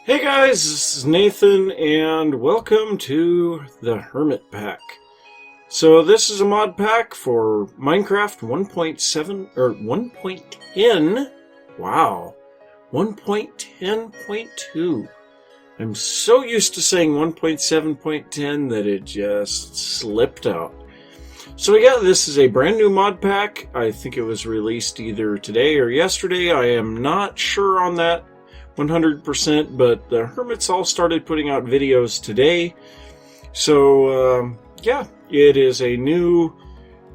Hey guys, this is Nathan, and welcome to the HermitPack. So this is a mod pack for Minecraft 1.7, or 1.10, wow, 1.10.2. I'm so used to saying 1.7.10 that it just slipped out. So yeah, this is a brand new mod pack. I think it was released either today or yesterday. I am not sure on that 100%, but the Hermits all started putting out videos today. So, yeah, it is a new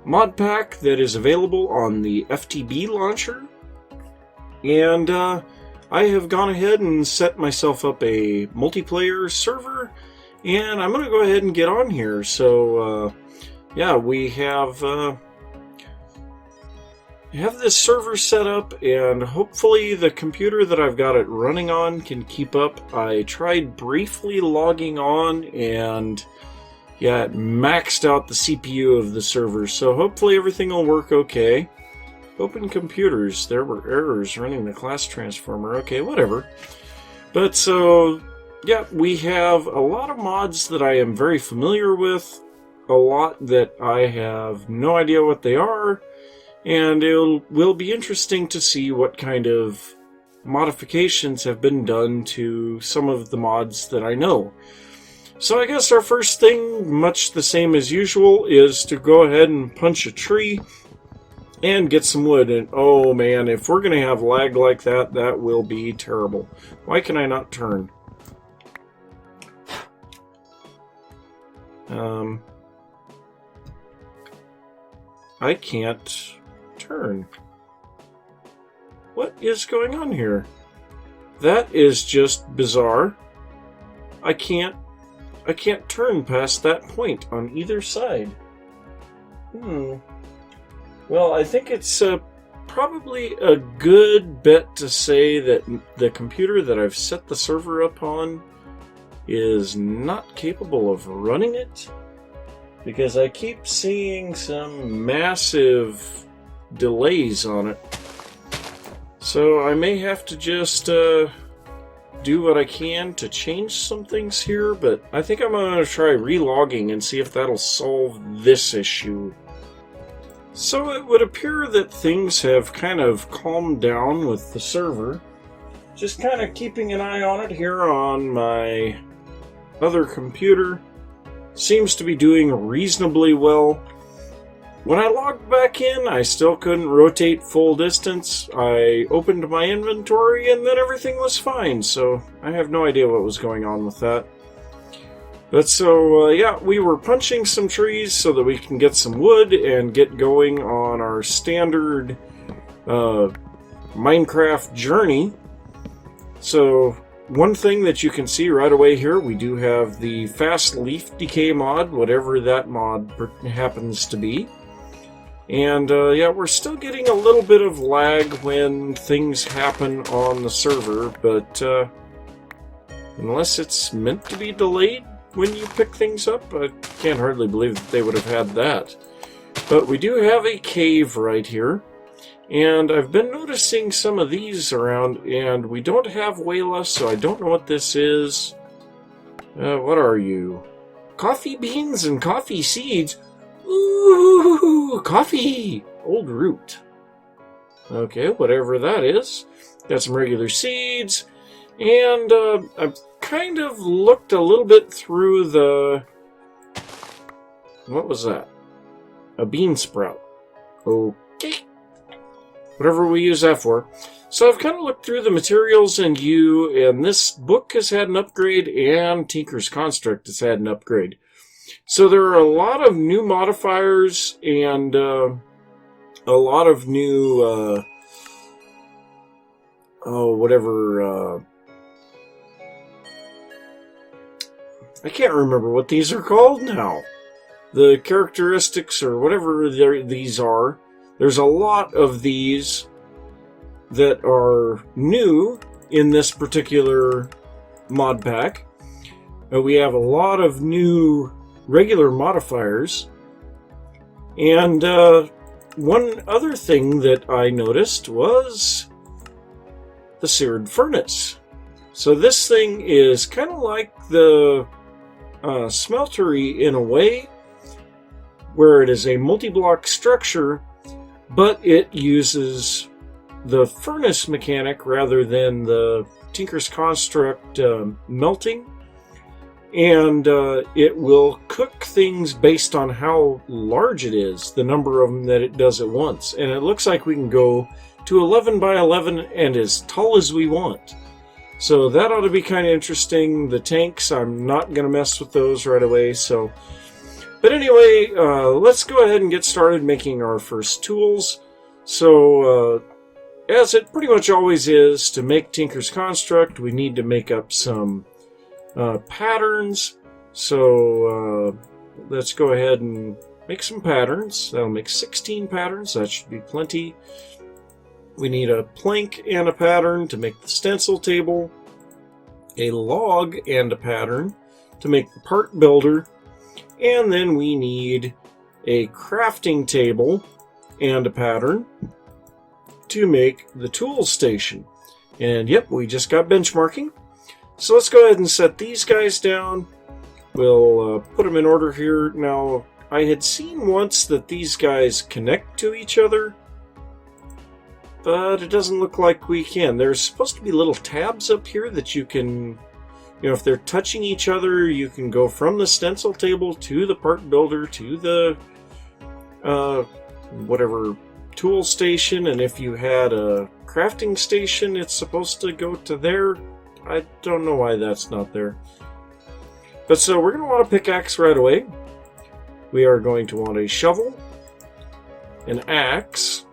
mod pack that is available on the FTB Launcher. And I have gone ahead and set myself up a multiplayer server, and I'm going to go ahead and get on here. So, yeah, we have this server set up, and hopefully the computer that I've got it running on can keep up. I tried briefly logging on, and yeah, it maxed out the CPU of the server, so hopefully everything will work okay. Open computers, there were errors running the class transformer, okay, whatever. But so, yeah, we have a lot of mods that I am very familiar with, a lot that I have no idea what they are, and it will be interesting to see what kind of modifications have been done to some of the mods that I know. So I guess our first thing, much the same as usual, is to go ahead and punch a tree and get some wood. And oh man, if we're going to have lag like that, that will be terrible. Why can I not turn? I can't turn. What is going on here? That is just bizarre. I can't turn past that point on either side. Well, I think it's probably a good bet to say that the computer that I've set the server up on is not capable of running it, because I keep seeing some massive delays on it. So I may have to just do what I can to change some things here, but I think I'm going to try relogging and see if that'll solve this issue. So it would appear that things have kind of calmed down with the server. Just kind of keeping an eye on it here on my other computer. Seems to be doing reasonably well. When I logged back in, I still couldn't rotate full distance. I opened my inventory and then everything was fine, so I have no idea what was going on with that. But so, yeah, we were punching some trees so that we can get some wood and get going on our standard Minecraft journey. So, one thing that you can see right away here, we do have the fast leaf decay mod, whatever that mod happens to be. And yeah, we're still getting a little bit of lag when things happen on the server, but unless it's meant to be delayed when you pick things up, I can't hardly believe that they would have had that. But we do have a cave right here. And I've been noticing some of these around, and we don't have Wayla, so I don't know what this is. What are you? Coffee beans and coffee seeds? Ooh, coffee! Old root. Okay, whatever that is. Got some regular seeds, and I've kind of looked a little bit through the... What was that? A bean sprout. Okay. Whatever we use that for. So I've kind of looked through the materials and this book has had an upgrade, and Tinker's Construct has had an upgrade. So there are a lot of new modifiers and a lot of new, I can't remember what these are called now. The characteristics or whatever these are. There's a lot of these that are new in this particular mod pack. We have a lot of new regular modifiers. And one other thing that I noticed was the seared furnace. So this thing is kind of like the smeltery in a way, where it is a multi-block structure, but it uses the furnace mechanic rather than the Tinker's Construct melting. And it will cook things based on how large it is, the number of them that it does at once. And it looks like we can go to 11 by 11 and as tall as we want. So that ought to be kind of interesting. The tanks, I'm not going to mess with those right away. But anyway, let's go ahead and get started making our first tools. So as it pretty much always is, to make Tinker's Construct, we need to make up some patterns. So let's go ahead and make some patterns. That'll make 16 patterns. That should be plenty. We need a plank and a pattern to make the stencil table, a log and a pattern to make the part builder, and then we need a crafting table and a pattern to make the tool station. And yep, we just got benchmarking. So let's go ahead and set these guys down. We'll put them in order here. Now, I had seen once that these guys connect to each other, but it doesn't look like we can. There's supposed to be little tabs up here that you can, if they're touching each other, you can go from the stencil table to the part builder to the whatever tool station, and if you had a crafting station, it's supposed to go to there. I don't know why that's not there. But so we're going to want a pickaxe right away. We are going to want a shovel, an axe.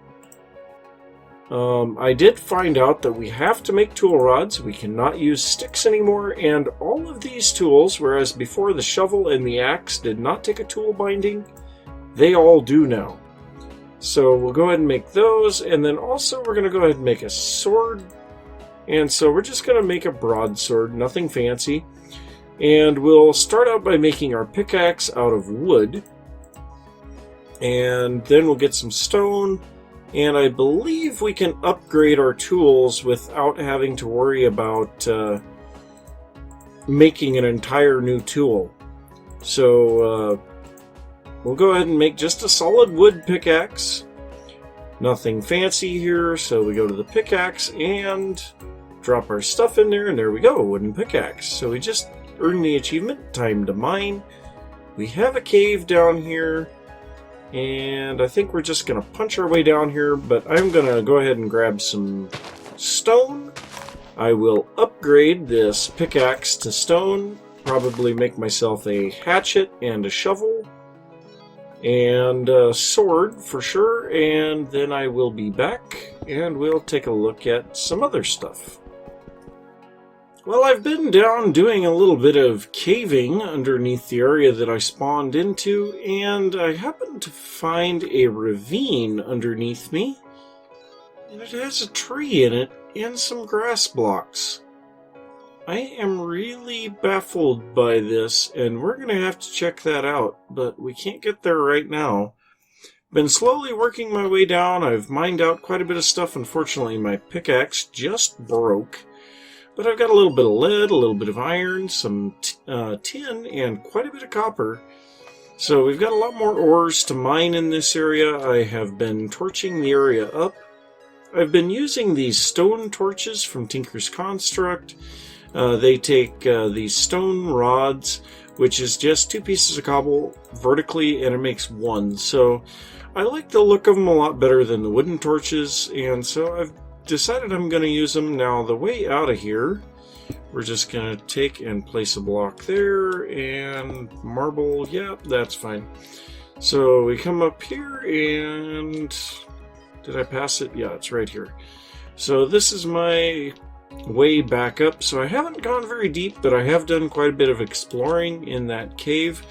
I did find out that we have to make tool rods. We cannot use sticks anymore, and all of these tools, whereas before the shovel and the axe did not take a tool binding, they all do now. So we'll go ahead and make those, and then also we're going to go ahead and make a sword. And so we're just going to make a broadsword, nothing fancy. And we'll start out by making our pickaxe out of wood. And then we'll get some stone. And I believe we can upgrade our tools without having to worry about making an entire new tool. So we'll go ahead and make just a solid wood pickaxe. Nothing fancy here, so we go to the pickaxe and drop our stuff in there, and there we go, wooden pickaxe. So we just earned the achievement, time to mine. We have a cave down here, and I think we're just going to punch our way down here, but I'm going to go ahead and grab some stone. I will upgrade this pickaxe to stone, probably make myself a hatchet and a shovel, and a sword for sure, and then I will be back, and we'll take a look at some other stuff. Well, I've been down doing a little bit of caving underneath the area that I spawned into, and I happened to find a ravine underneath me, and it has a tree in it and some grass blocks. I am really baffled by this, and we're going to have to check that out, but we can't get there right now. Been slowly working my way down. I've mined out quite a bit of stuff. Unfortunately, my pickaxe just broke. But I've got a little bit of lead, a little bit of iron, some tin, and quite a bit of copper. So we've got a lot more ores to mine in this area. I have been torching the area up. I've been using these stone torches from Tinker's Construct. They take these stone rods, which is just 2 pieces of cobble vertically, and it makes 1. So I like the look of them a lot better than the wooden torches, and so I've decided I'm going to use them. Now, the way out of here, we're just going to take and place a block there, and marble, yep, that's fine. So we come up here, and did I pass it? Yeah, it's right here. So this is my way back up. So I haven't gone very deep, but I have done quite a bit of exploring in that cave.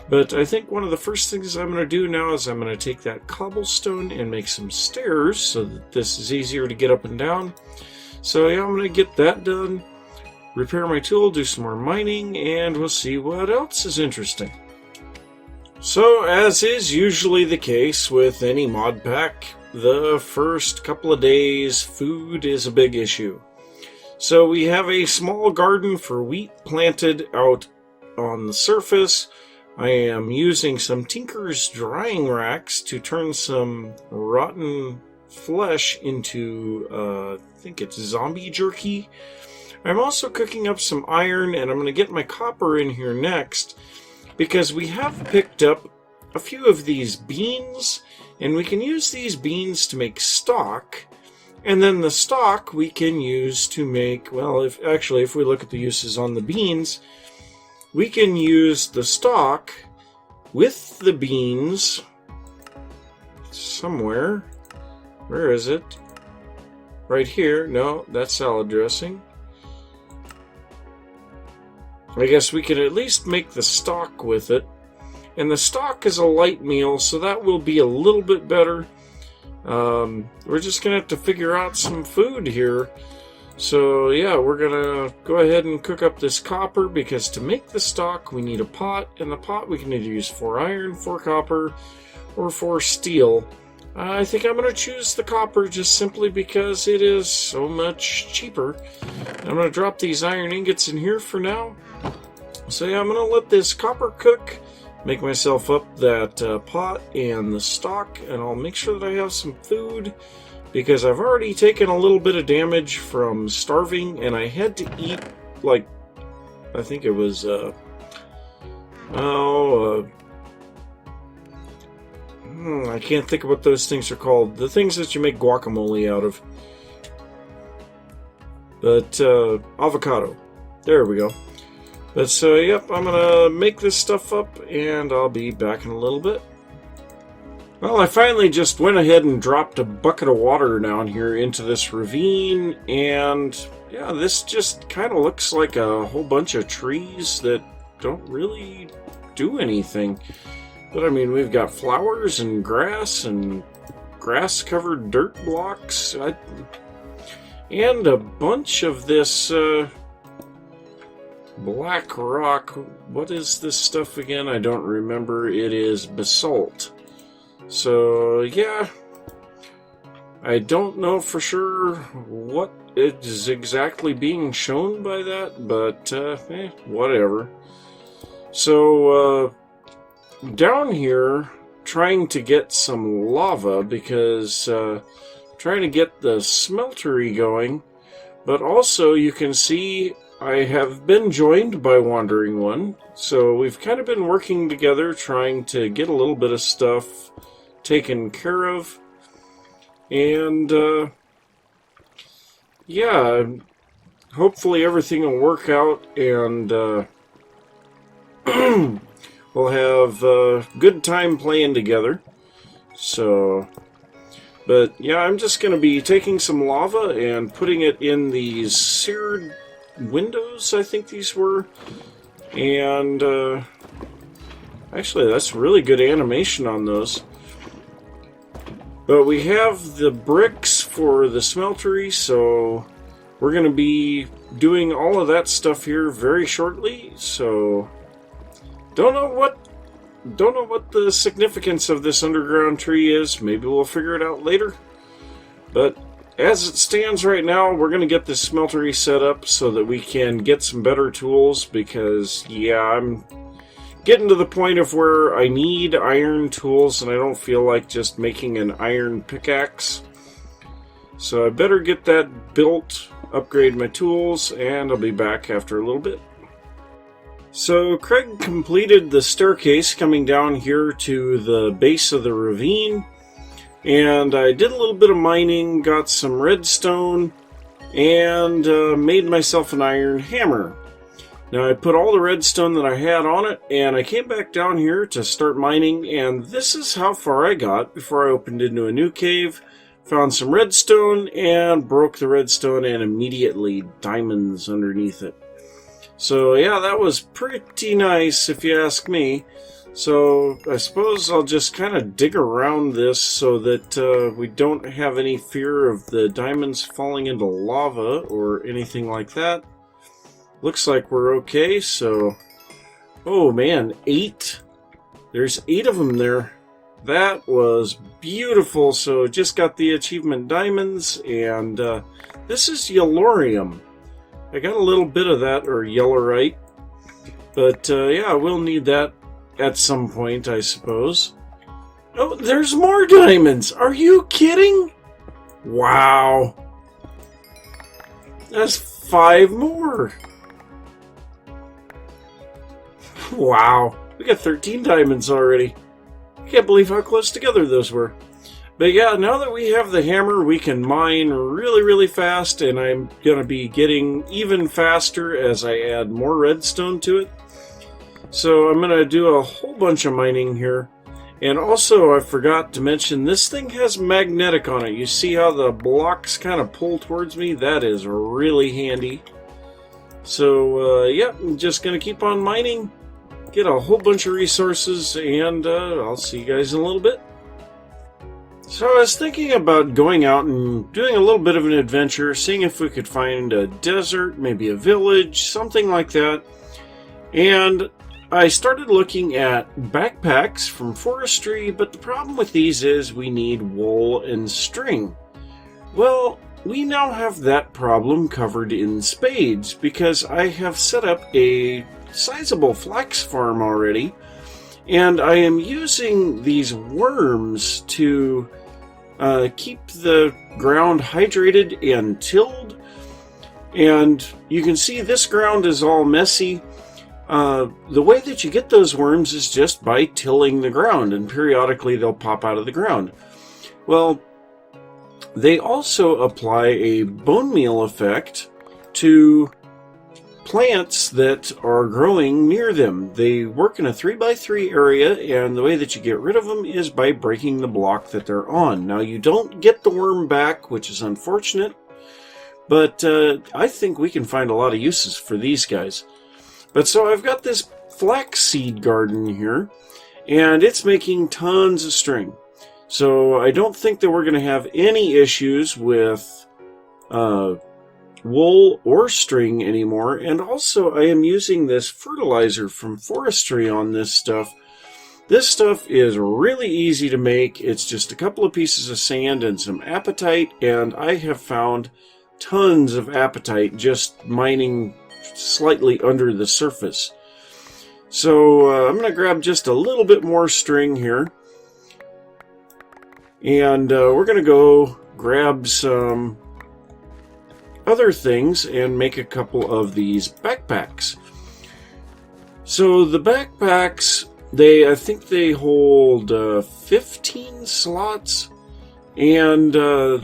But I think one of the first things I'm going to do now is I'm going to take that cobblestone and make some stairs so that this is easier to get up and down. So yeah, I'm going to get that done, repair my tool, do some more mining, and we'll see what else is interesting. So, as is usually the case with any mod pack, the first couple of days, food is a big issue. So we have a small garden for wheat planted out on the surface. I am using some Tinker's drying racks to turn some rotten flesh into, I think it's zombie jerky. I'm also cooking up some iron, and I'm going to get my copper in here next, because we have picked up a few of these beans, and we can use these beans to make stock, and then the stock we can use to make, well, if we look at the uses on the beans, we can use the stock with the beans somewhere. Where is it? Right here. No, that's salad dressing. I guess we could at least make the stock with it. And the stock is a light meal, so that will be a little bit better. We're just going to have to figure out some food here. So yeah, we're going to go ahead and cook up this copper, because to make the stock we need a pot, and the pot we can either use 4 iron, 4 copper, or 4 steel. I think I'm going to choose the copper just simply because it is so much cheaper. I'm going to drop these iron ingots in here for now. So yeah, I'm going to let this copper cook, make myself up that pot and the stock, and I'll make sure that I have some food, because I've already taken a little bit of damage from starving, and I had to eat, like, I think it was, I can't think of what those things are called. The things that you make guacamole out of. But, avocado. There we go. But so, yep, I'm gonna make this stuff up, and I'll be back in a little bit. Well, I finally just went ahead and dropped a bucket of water down here into this ravine, and yeah, this just kind of looks like a whole bunch of trees that don't really do anything. But I mean, we've got flowers and grass-covered dirt blocks, and a bunch of this black rock. What is this stuff again? I don't remember. It is basalt. So yeah, I don't know for sure what is exactly being shown by that, but whatever. So down here, trying to get some lava, because trying to get the smeltery going, but also you can see I have been joined by Wandering One, so we've kind of been working together trying to get a little bit of stuff taken care of, and yeah, hopefully everything will work out, and we'll have a good time playing together. So, but yeah, I'm just going to be taking some lava and putting it in these seared windows, I think these were, and actually that's really good animation on those. But we have the bricks for the smeltery, so we're going to be doing all of that stuff here very shortly. So don't know what the significance of this underground tree is. Maybe we'll figure it out later. But as it stands right now, we're going to get this smeltery set up so that we can get some better tools, because yeah, I'm getting to the point of where I need iron tools, and I don't feel like just making an iron pickaxe. So I better get that built, upgrade my tools, and I'll be back after a little bit. So Craig completed the staircase coming down here to the base of the ravine, and I did a little bit of mining, got some redstone, and made myself an iron hammer. Now I put all the redstone that I had on it, and I came back down here to start mining, and this is how far I got before I opened into a new cave, found some redstone, and broke the redstone, and immediately diamonds underneath it. So yeah, that was pretty nice if you ask me. So I suppose I'll just kind of dig around this so that we don't have any fear of the diamonds falling into lava or anything like that. Looks like we're okay, so... Oh man, 8? There's 8 of them there. That was beautiful, so just got the achievement diamonds, and this is Yellorium. I got a little bit of that, or yellowite. But yeah, we'll need that at some point, I suppose. Oh, there's more diamonds! Are you kidding? Wow. That's 5 more. Wow. We got 13 diamonds already. I can't believe how close together those were. But yeah, now that we have the hammer, we can mine really, really fast, and I'm going to be getting even faster as I add more redstone to it. So I'm going to do a whole bunch of mining here. And also, I forgot to mention, this thing has magnetic on it. You see how the blocks kind of pull towards me? That is really handy. So, yeah, I'm just going to keep on mining, get a whole bunch of resources, and I'll see you guys in a little bit. So I was thinking about going out and doing a little bit of an adventure, seeing if we could find a desert, maybe a village, something like that. And I started looking at backpacks from forestry, but the problem with these is we need wool and string. Well, we now have that problem covered in spades because I have set up a sizable flax farm already, and I am using these worms to keep the ground hydrated and tilled. And you can see this ground is all messy. The way that you get those worms is just by tilling the ground, and periodically they'll pop out of the ground. Well, they also apply a bone meal effect to plants that are growing near them. They work in a 3x3 area, and the way that you get rid of them is by breaking the block that they're on. Now, you don't get the worm back, which is unfortunate, but I think we can find a lot of uses for these guys. But so I've got this flaxseed garden here, and it's making tons of string. So I don't think that we're going to have any issues with wool or string anymore. And also I am using this fertilizer from forestry on this stuff. This stuff is really easy to make. It's just a couple of pieces of sand and some apatite, and I have found tons of apatite just mining slightly under the surface. So I'm going to grab just a little bit more string here, and we're going to go grab some other things and make a couple of these backpacks. So the backpacks, I think they hold 15 slots, and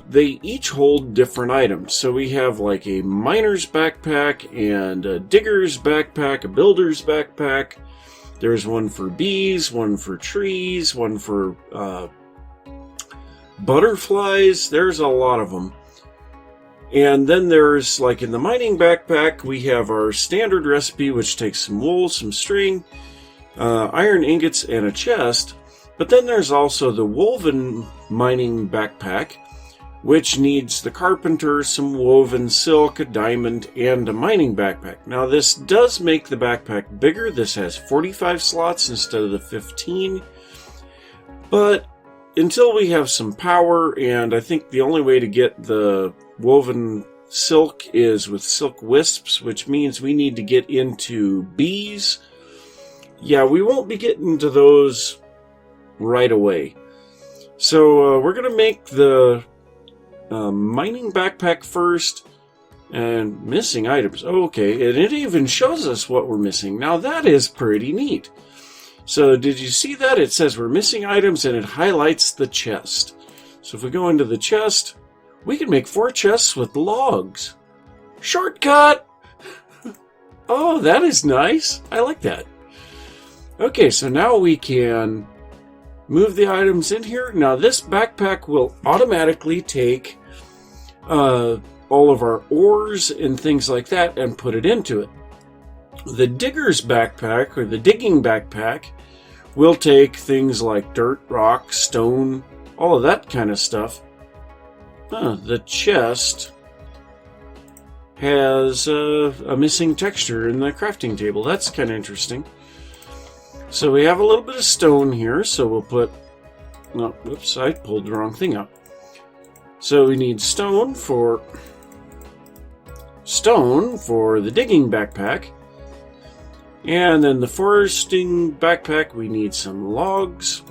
they each hold different items. So we have like a miner's backpack and a digger's backpack, a builder's backpack. There's one for bees, one for trees, one for butterflies. There's a lot of them. And then there's, like in the mining backpack, we have our standard recipe, which takes some wool, some string, iron ingots, and a chest. But then there's also the woven mining backpack, which needs the carpenter, some woven silk, a diamond, and a mining backpack. Now this does make the backpack bigger. This has 45 slots instead of the 15. But until we have some power, and I think the only way to get the woven silk is with silk wisps, which means we need to get into bees. Yeah, we won't be getting to those right away. So we're going to make the mining backpack first. And missing items. Okay, and it even shows us what we're missing. Now that is pretty neat. So did you see that? It says we're missing items, and it highlights the chest. So if we go into the chest, we can make 4 chests with logs. Shortcut! Oh, that is nice. I like that. Okay, so now we can move the items in here. Now this backpack will automatically take all of our ores and things like that and put it into it. The digger's backpack, or the digging backpack, will take things like dirt, rock, stone, all of that kind of stuff. The chest has a missing texture in the crafting table. That's kind of interesting. So we have a little bit of stone here, so we'll put... No, whoops, I pulled the wrong thing up. So we need stone for stone for the digging backpack. And then the foresting backpack, we need some logs.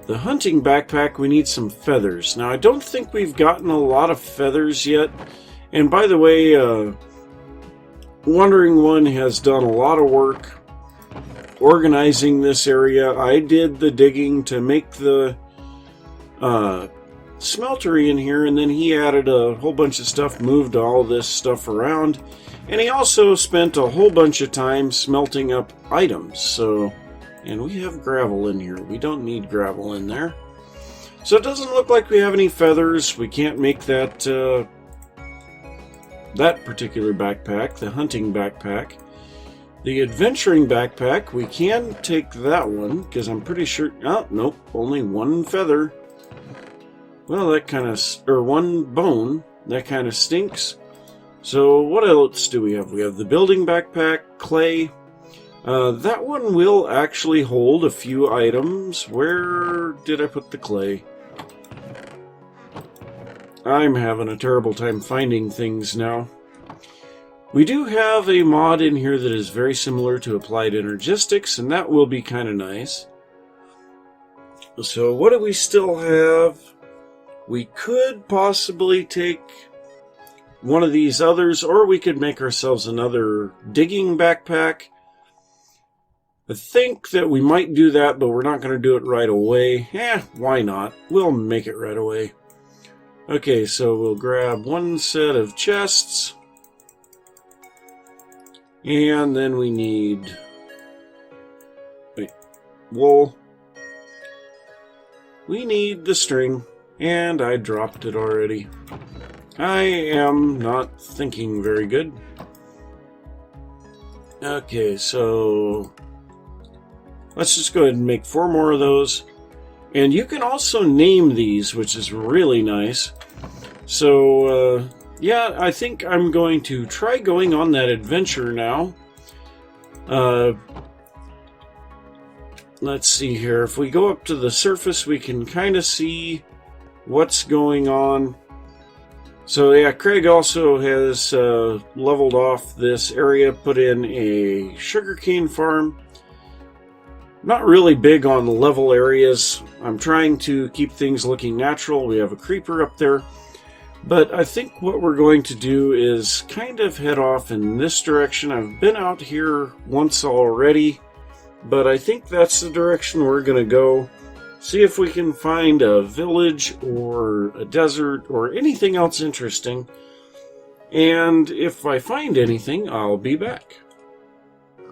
The hunting backpack, we need some feathers. Now, I don't think we've gotten a lot of feathers yet. And by the way, Wandering One has done a lot of work organizing this area. I did the digging to make the smeltery in here, and then he added a whole bunch of stuff, moved all this stuff around. And he also spent a whole bunch of time smelting up items. So, and we have gravel in here. We don't need gravel in there. So it doesn't look like we have any feathers. We can't make that that particular backpack, the hunting backpack. The adventuring backpack, we can take that one, because I'm pretty sure... Oh, nope, only one feather. Well, that kind of... Or one bone. That kind of stinks. So what else do we have? We have the building backpack, clay. That one will actually hold a few items. Where did I put the clay? I'm having a terrible time finding things now. We do have a mod in here that is very similar to Applied Energistics, and that will be kind of nice. So what do we still have? We could possibly take one of these others, or we could make ourselves another digging backpack. I think that we might do that, but we're not going to do it right away. Why not? We'll make it right away. Okay, so we'll grab one set of chests. And then we need... wool. We need the string. And I dropped it already. I am not thinking very good. Okay, so let's just go ahead and make 4 more of those. And you can also name these, which is really nice. So, yeah, I think I'm going to try going on that adventure now. Let's see here. If we go up to the surface, we can kind of see what's going on. So yeah, Craig also has leveled off this area, put in a sugarcane farm. Not really big on the level areas. I'm trying to keep things looking natural. We have a creeper up there. But I think what we're going to do is kind of head off in this direction. I've been out here once already, but I think that's the direction we're going to go. See if we can find a village or a desert or anything else interesting. And if I find anything, I'll be back.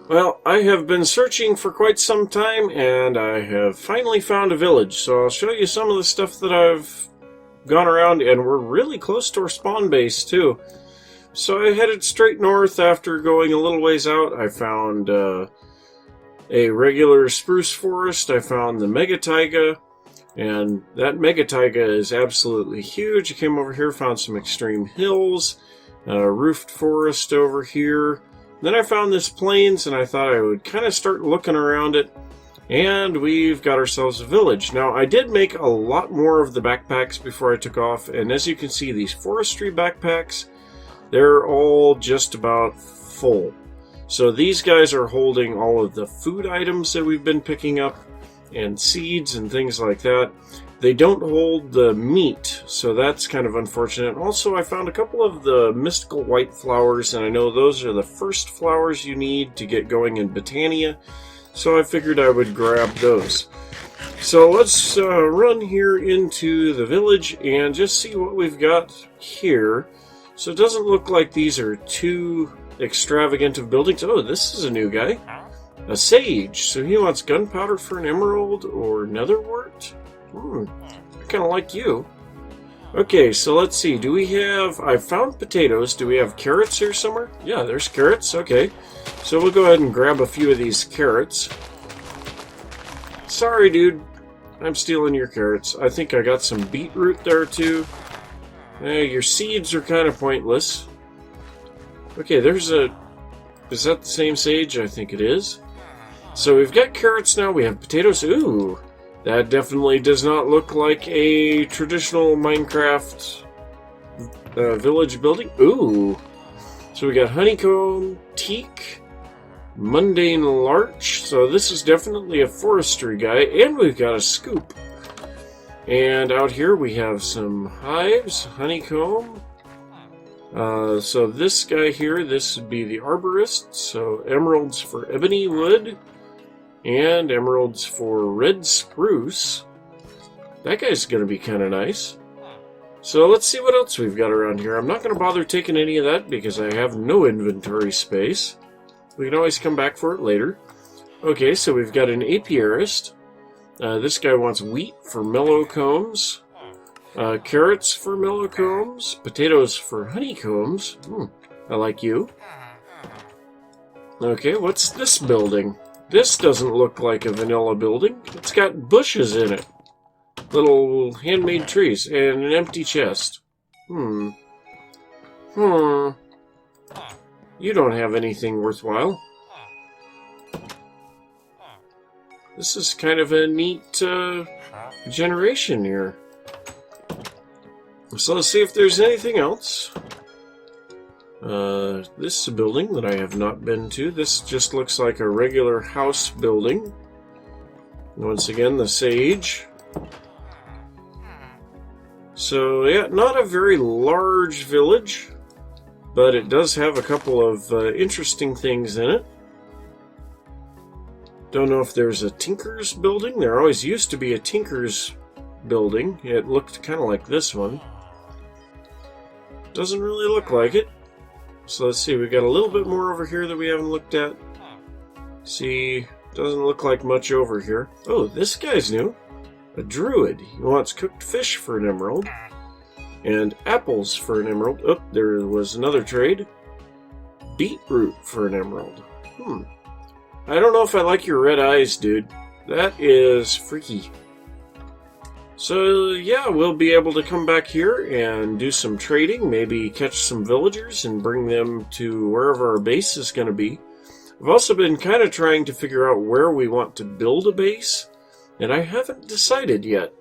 Well, I have been searching for quite some time, and I have finally found a village. So I'll show you some of the stuff that I've gone around, and we're really close to our spawn base, too. So I headed straight north after going a little ways out. I found a regular spruce forest. I found the mega taiga, and that mega taiga is absolutely huge. I came over here, found some extreme hills, roofed forest over here. Then I found this plains, and I thought I would kind of start looking around it, and we've got ourselves a village. Now, I did make a lot more of the backpacks before I took off, and as you can see, these forestry backpacks, they're all just about full. So these guys are holding all of the food items that we've been picking up, and seeds and things like that. They don't hold the meat, so that's kind of unfortunate. Also, I found a couple of the mystical white flowers, and I know those are the first flowers you need to get going in Botania, so I figured I would grab those. So let's run here into the village and just see what we've got here. So it doesn't look like these are too extravagant of buildings. Oh, this is a new guy. A sage. So he wants gunpowder for an emerald or netherwort? I kind of like you. Okay, so let's see. Do we have... I found potatoes. Do we have carrots here somewhere? Yeah, there's carrots. Okay. So we'll go ahead and grab a few of these carrots. Sorry, dude. I'm stealing your carrots. I think I got some beetroot there, too. Your seeds are kind of pointless. Okay, there's a... Is that the same sage? I think it is. So we've got carrots now. We have potatoes. Ooh, that definitely does not look like a traditional Minecraft village building. Ooh. So we got honeycomb, teak, mundane larch. So this is definitely a forestry guy. And we've got a scoop. And out here we have some hives, honeycomb. So this guy here, this would be the arborist. So emeralds for ebony wood. And emeralds for red spruce. That guy's going to be kind of nice. So let's see what else we've got around here. I'm not going to bother taking any of that because I have no inventory space. We can always come back for it later. Okay, so we've got an apiarist. This guy wants wheat for mellow combs. Carrots for mellow combs. Potatoes for honeycombs. I like you. Okay, what's this building? This doesn't look like a vanilla building. It's got bushes in it. Little handmade trees and an empty chest. You don't have anything worthwhile. This is kind of a neat generation here. So let's see if there's anything else. This is a building that I have not been to. This just looks like a regular house building. Once again, the sage. So, yeah, not a very large village, but it does have a couple of interesting things in it. Don't know if there's a Tinker's building. There always used to be a Tinker's building. It looked kind of like this one. Doesn't really look like it. So let's see, we've got a little bit more over here that we haven't looked at. See, doesn't look like much over here. Oh, this guy's new. A druid. He wants cooked fish for an emerald. And apples for an emerald. Oh, there was another trade. Beetroot for an emerald. I don't know if I like your red eyes, dude. That is freaky. So, yeah, we'll be able to come back here and do some trading. Maybe catch some villagers and bring them to wherever our base is going to be. I've also been kind of trying to figure out where we want to build a base. And I haven't decided yet.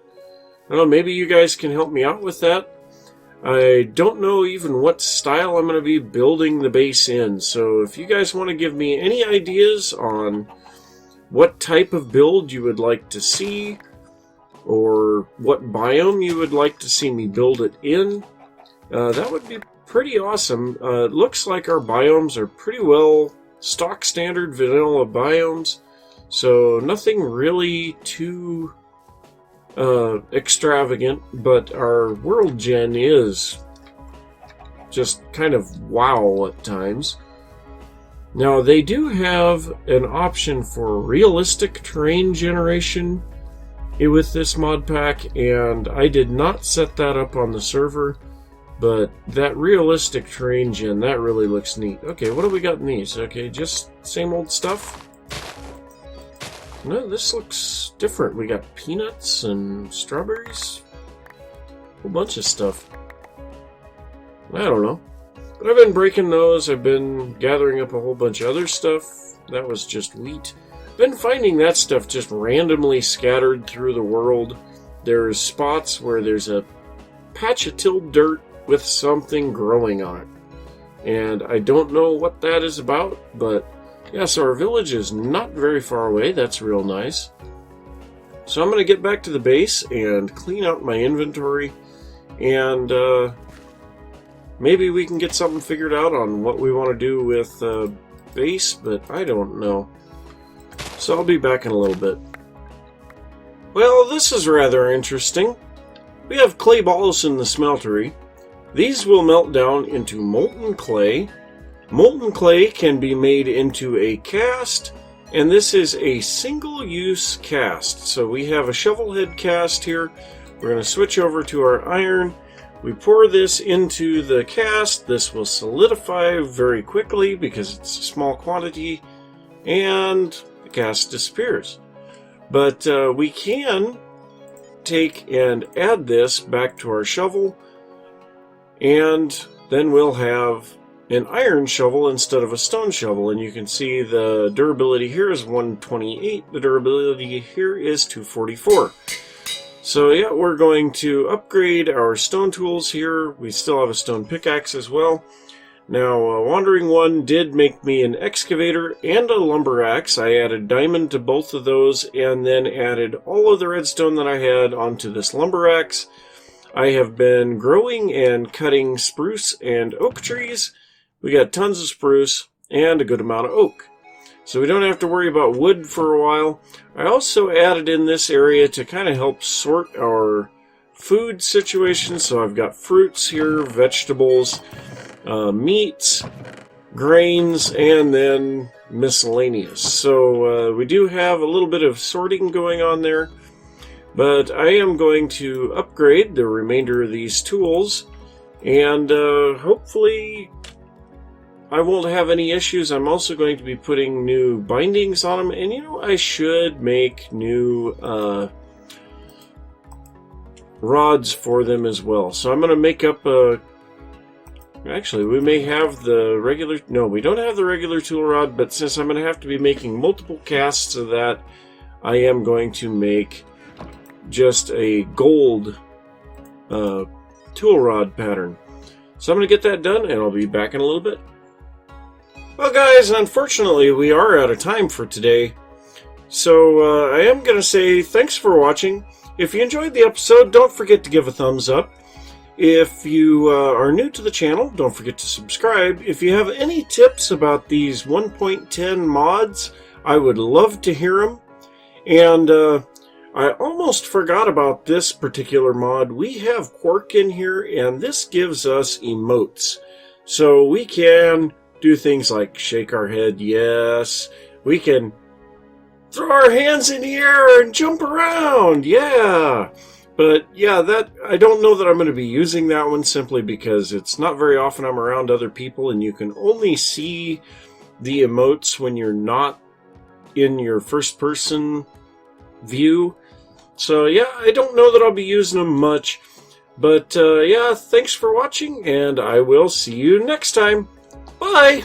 I don't know, maybe you guys can help me out with that. I don't know even what style I'm going to be building the base in. So if you guys want to give me any ideas on what type of build you would like to see, or what biome you would like to see me build it in, that would be pretty awesome. It looks like our biomes are pretty well stock standard vanilla biomes. So nothing really too extravagant, but our world gen is just kind of wow at times. Now they do have an option for realistic terrain generation with this mod pack, and I did not set that up on the server, but that realistic terrain gen, that really looks neat. Okay, what do we got in these? Okay, just same old stuff. No, this looks different. We got peanuts and strawberries. A whole bunch of stuff. I don't know. But I've been breaking those. I've been gathering up a whole bunch of other stuff. That was just wheat. I've been finding that stuff just randomly scattered through the world. There's spots where there's a patch of tilled dirt with something growing on it. And I don't know what that is about, but yeah, so our village is not very far away. That's real nice. So I'm going to get back to the base and clean out my inventory. And maybe we can get something figured out on what we want to do with base, but I don't know. So I'll be back in a little bit. Well, this is rather interesting. We have clay balls in the smeltery. These will melt down into molten clay. Molten clay can be made into a cast, and this is a single-use cast. So we have a shovel head cast here. We're going to switch over to our iron. We pour this into the cast. This will solidify very quickly because it's a small quantity, and the cast disappears. But we can take and add this back to our shovel, and then we'll have an iron shovel instead of a stone shovel. And you can see the durability here is 128. The durability here is 244. So yeah, we're going to upgrade our stone tools here. We still have a stone pickaxe as well. Now, Wandering One did make me an excavator and a lumber axe. I added diamond to both of those and then added all of the redstone that I had onto this lumber axe. I have been growing and cutting spruce and oak trees. We got tons of spruce and a good amount of oak. So we don't have to worry about wood for a while. I also added in this area to kind of help sort our food situation. So I've got fruits here, vegetables, meats, grains, and then miscellaneous. So we do have a little bit of sorting going on there. But I am going to upgrade the remainder of these tools. And hopefully I won't have any issues. I'm also going to be putting new bindings on them. And you know, I should make new rods for them as well. So I'm going to make up a... Actually, we may have the regular... No, we don't have the regular tool rod. But since I'm going to have to be making multiple casts of that, I am going to make just a gold tool rod pattern. So I'm going to get that done, and I'll be back in a little bit. Well, guys, unfortunately, we are out of time for today. So I am going to say thanks for watching. If you enjoyed the episode, don't forget to give a thumbs up. If you are new to the channel, don't forget to subscribe. If you have any tips about these 1.10 mods, I would love to hear them. And I almost forgot about this particular mod. We have Quark in here, and this gives us emotes. So we can do things like shake our head, yes. We can throw our hands in the air and jump around, yeah. But yeah, that I don't know that I'm going to be using that one simply because it's not very often I'm around other people, and you can only see the emotes when you're not in your first person view. So yeah, I don't know that I'll be using them much. But yeah, thanks for watching, and I will see you next time. Bye!